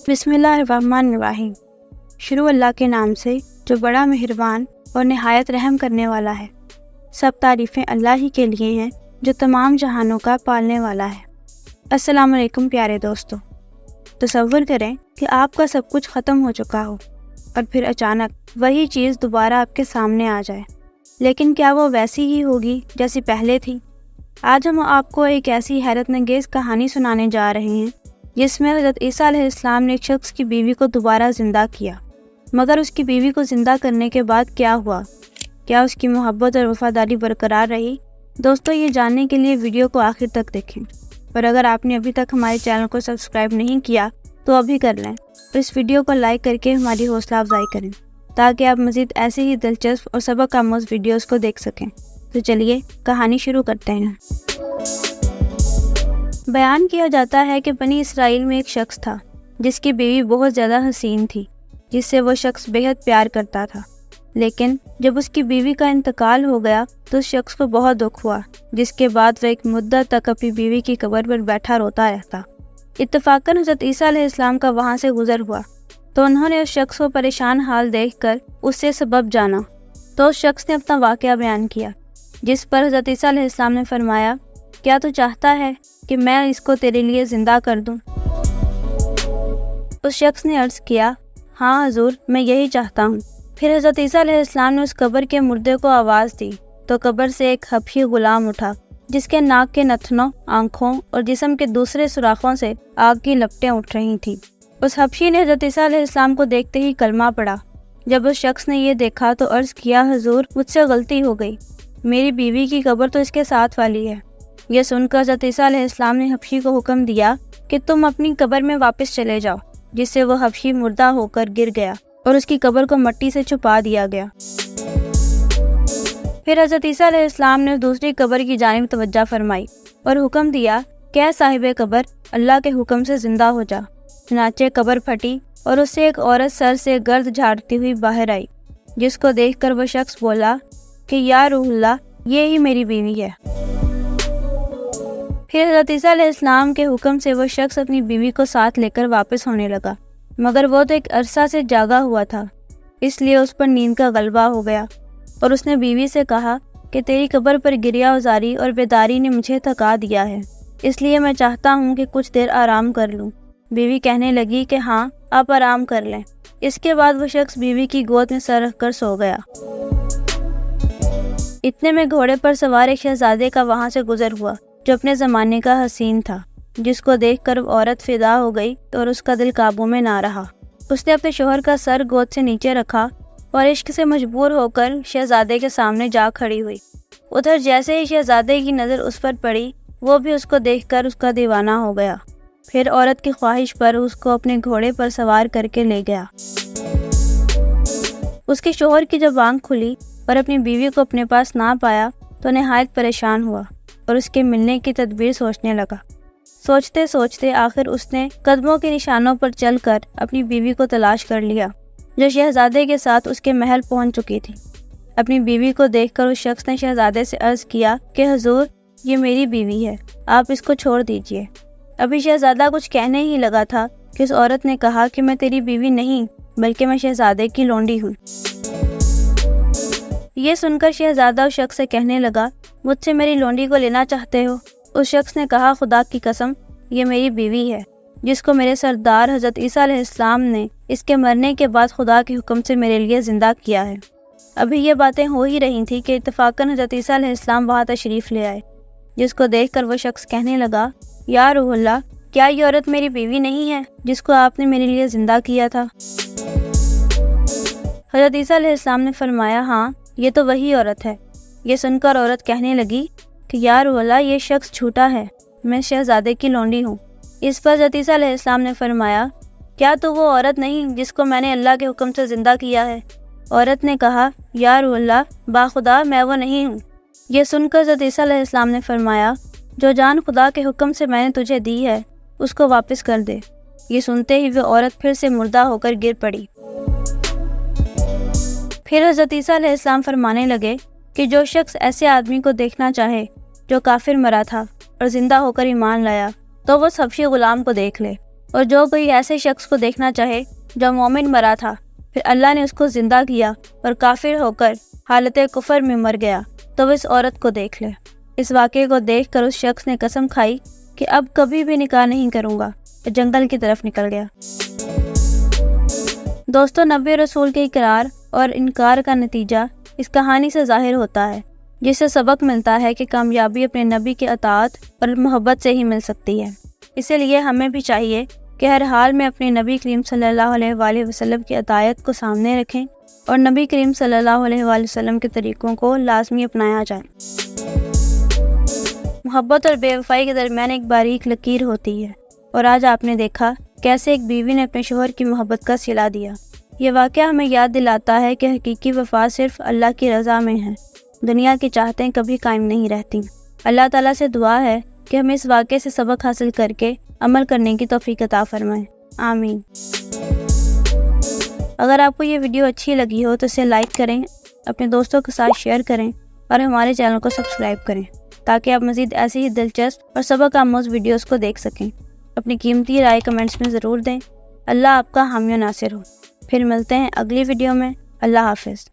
بسم اللہ الرحمن الرحیم۔ شروع اللہ کے نام سے جو بڑا مہربان اور نہایت رحم کرنے والا ہے۔ سب تعریفیں اللہ ہی کے لیے ہیں جو تمام جہانوں کا پالنے والا ہے۔ السلام علیکم پیارے دوستو۔ تصور کریں کہ آپ کا سب کچھ ختم ہو چکا ہو اور پھر اچانک وہی چیز دوبارہ آپ کے سامنے آ جائے، لیکن کیا وہ ویسی ہی ہوگی جیسی پہلے تھی؟ آج ہم آپ کو ایک ایسی حیرت انگیز کہانی سنانے جا رہے ہیں جس میں حضرت عیسیٰ علیہ السلام نے ایک شخص کی بیوی کو دوبارہ زندہ کیا، مگر اس کی بیوی کو زندہ کرنے کے بعد کیا ہوا؟ کیا اس کی محبت اور وفاداری برقرار رہی؟ دوستو، یہ جاننے کے لیے ویڈیو کو آخر تک دیکھیں، اور اگر آپ نے ابھی تک ہمارے چینل کو سبسکرائب نہیں کیا تو ابھی کر لیں، اور اس ویڈیو کو لائک کر کے ہماری حوصلہ افزائی کریں تاکہ آپ مزید ایسے ہی دلچسپ اور سبق آموز ویڈیوز کو دیکھ سکیں۔ تو چلیے کہانی شروع کرتے ہیں۔ بیان کیا جاتا ہے کہ بنی اسرائیل میں ایک شخص تھا جس کی بیوی بہت زیادہ حسین تھی، جس سے وہ شخص بے حد پیار کرتا تھا، لیکن جب اس کی بیوی کا انتقال ہو گیا تو اس شخص کو بہت دکھ ہوا، جس کے بعد وہ ایک مدت تک اپنی بیوی کی قبر پر بیٹھا روتا رہتا۔ اتفاقاً حضرت عیسیٰ علیہ السلام کا وہاں سے گزر ہوا تو انہوں نے اس شخص کو پریشان حال دیکھ کر اس سے سبب جانا، تو اس شخص نے اپنا واقعہ بیان کیا، جس پر حضرت عیسیٰ علیہ السلام نے فرمایا، کیا تو چاہتا ہے کہ میں اس کو تیرے لیے زندہ کر دوں؟ اس شخص نے عرض کیا، ہاں حضور، میں یہی چاہتا ہوں۔ پھر حضرت عیسیٰ علیہ السلام نے اس قبر کے مردے کو آواز دی تو قبر سے ایک حبشی غلام اٹھا، جس کے ناک کے نتنوں، آنکھوں اور جسم کے دوسرے سوراخوں سے آگ کی لپٹیں اٹھ رہی تھیں۔ اس حبشی نے حضرت عیسیٰ علیہ السلام کو دیکھتے ہی کلمہ پڑھا۔ جب اس شخص نے یہ دیکھا تو عرض کیا، حضور، مجھ سے غلطی ہو گئی، میری بیوی کی قبر تو اس کے ساتھ والی ہے۔ یہ سن کر حضرت عیسیٰ علیہ السلام نے حبشی کو حکم دیا کہ تم اپنی قبر میں واپس چلے جاؤ، جس سے وہ حبشی مردہ ہو کر گر گیا اور اس کی قبر کو مٹی سے چھپا دیا گیا۔ پھر حضرت عیسیٰ علیہ السلام نے دوسری قبر کی جانب توجہ فرمائی اور حکم دیا کہ اے صاحب قبر، اللہ کے حکم سے زندہ ہو جا۔ چنانچہ قبر پھٹی اور اس سے ایک عورت سر سے گرد جھاڑتی ہوئی باہر آئی، جس کو دیکھ کر وہ شخص بولا کہ یا روح اللہ، یہ ہی میری بیوی ہے۔ پھر حضرت عیسیٰ علیہ السلام کے حکم سے وہ شخص اپنی بیوی کو ساتھ لے کر واپس ہونے لگا، مگر وہ تو ایک عرصہ سے جاگا ہوا تھا، اس لیے اس پر نیند کا غلبہ ہو گیا، اور اس نے بیوی سے کہا کہ تیری قبر پر گریہ وزاری اور بیداری نے مجھے تھکا دیا ہے، اس لیے میں چاہتا ہوں کہ کچھ دیر آرام کر لوں۔ بیوی کہنے لگی کہ ہاں، آپ آرام کر لیں۔ اس کے بعد وہ شخص بیوی کی گود میں سر رکھ کر سو گیا۔ اتنے میں گھوڑے پر سوار ایک شہزادے کا وہاں سے گزر ہوا جو اپنے زمانے کا حسین تھا، جس کو دیکھ کر عورت فدا ہو گئی اور اس کا دل قابو میں نہ رہا۔ اس نے اپنے شوہر کا سر گود سے نیچے رکھا اور عشق سے مجبور ہو کر شہزادے کے سامنے جا کھڑی ہوئی۔ ادھر جیسے ہی شہزادے کی نظر اس پر پڑی، وہ بھی اس کو دیکھ کر اس کا دیوانہ ہو گیا۔ پھر عورت کی خواہش پر اس کو اپنے گھوڑے پر سوار کر کے لے گیا۔ اس کے شوہر کی جب آنکھ کھلی اور اپنی بیوی کو اپنے پاس نہ پایا تو نہایت پریشان ہوا اور اس کے ملنے کی تدبیر سوچنے لگا۔ سوچتے سوچتے آخر اس نے قدموں کے نشانوں پر چل کر اپنی بیوی کو تلاش کر لیا، جو شہزادے کے ساتھ اس کے محل پہنچ چکی تھی۔ اپنی بیوی کو دیکھ کر اس شخص نے شہزادے سے عرض کیا کہ حضور، یہ میری بیوی ہے، آپ اس کو چھوڑ دیجئے۔ ابھی شہزادہ کچھ کہنے ہی لگا تھا کہ اس عورت نے کہا کہ میں تیری بیوی نہیں بلکہ میں شہزادے کی لونڈی ہوں۔ یہ سن کر شہزادہ اس شخص سے کہنے لگا، مجھ سے میری لونڈی کو لینا چاہتے ہو؟ اس شخص نے کہا، خدا کی قسم، یہ میری بیوی ہے، جس کو میرے سردار حضرت عیسیٰ علیہ السلام نے اس کے مرنے کے بعد خدا کے حکم سے میرے لیے زندہ کیا ہے۔ ابھی یہ باتیں ہو ہی رہی تھیں کہ اتفاقاً حضرت عیسیٰ علیہ السلام وہاں تشریف لے آئے، جس کو دیکھ کر وہ شخص کہنے لگا، یا روح اللہ، کیا یہ عورت میری بیوی نہیں ہے جس کو آپ نے میرے لیے زندہ کیا تھا؟ حضرت عیسیٰ علیہ السلام نے فرمایا، ہاں، یہ تو وہی عورت ہے۔ یہ سن کر عورت کہنے لگی کہ یا روح اللہ، یہ شخص جھوٹا ہے، میں شہزادے کی لونڈی ہوں۔ اس پر حضرت عیسیٰ علیہ السلام نے فرمایا، کیا تو وہ عورت نہیں جس کو میں نے اللہ کے حکم سے زندہ کیا ہے؟ عورت نے کہا، یا روح اللہ، باخدا میں وہ نہیں ہوں۔ یہ سن کر حضرت عیسیٰ علیہ السلام نے فرمایا، جو جان خدا کے حکم سے میں نے تجھے دی ہے اس کو واپس کر دے۔ یہ سنتے ہی وہ عورت پھر سے مردہ ہو کر گر پڑی۔ پھر حضرت عیسیٰ علیہ السلام فرمانے لگے کہ جو شخص ایسے آدمی کو دیکھنا چاہے جو کافر مرا تھا اور زندہ ہو کر ایمان لایا تو وہ حبشی غلام کو دیکھ لے۔ اور جو کوئی ایسے شخص کو دیکھنا چاہے جو مومن مرا تھا، پھر اللہ نے اس کو زندہ کیا اور کافر ہو کر حالت کفر میں مر گیا، تو وہ اس عورت کو دیکھ لے۔ اس واقعے کو دیکھ کر اس شخص نے قسم کھائی کہ اب کبھی بھی نکاح نہیں کروں گا، اور جنگل کی طرف نکل گیا۔ دوستو، نبی رسول کے اقرار اور انکار کا نتیجہ اس کہانی سے ظاہر ہوتا ہے، جس سے سبق ملتا ہے کہ کامیابی اپنے نبی کی اطاعت اور محبت سے ہی مل سکتی ہے۔ اسی لیے ہمیں بھی چاہیے کہ ہر حال میں اپنے نبی کریم صلی اللہ علیہ وآلہ وسلم کی اطاعت کو سامنے رکھیں اور نبی کریم صلی اللہ علیہ وآلہ وسلم کے طریقوں کو لازمی اپنایا جائے۔ محبت اور بے وفائی کے درمیان ایک باریک لکیر ہوتی ہے، اور آج آپ نے دیکھا کیسے ایک بیوی نے اپنے شوہر کی محبت کا صلہ دیا۔ یہ واقعہ ہمیں یاد دلاتا ہے کہ حقیقی وفا صرف اللہ کی رضا میں ہے، دنیا کی چاہتیں کبھی قائم نہیں رہتی۔ اللہ تعالیٰ سے دعا ہے کہ ہمیں اس واقعے سے سبق حاصل کر کے عمل کرنے کی توفیق عطا فرمائے، آمین۔ اگر آپ کو یہ ویڈیو اچھی لگی ہو تو اسے لائک کریں، اپنے دوستوں کے ساتھ شیئر کریں اور ہمارے چینل کو سبسکرائب کریں تاکہ آپ مزید ایسی ہی دلچسپ اور سبق آموز ویڈیوز کو دیکھ سکیں۔ اپنی قیمتی رائے کمنٹس میں ضرور دیں۔ اللہ آپ کا حامی و ناصر ہو۔ پھر ملتے ہیں اگلی ویڈیو میں۔ اللہ حافظ۔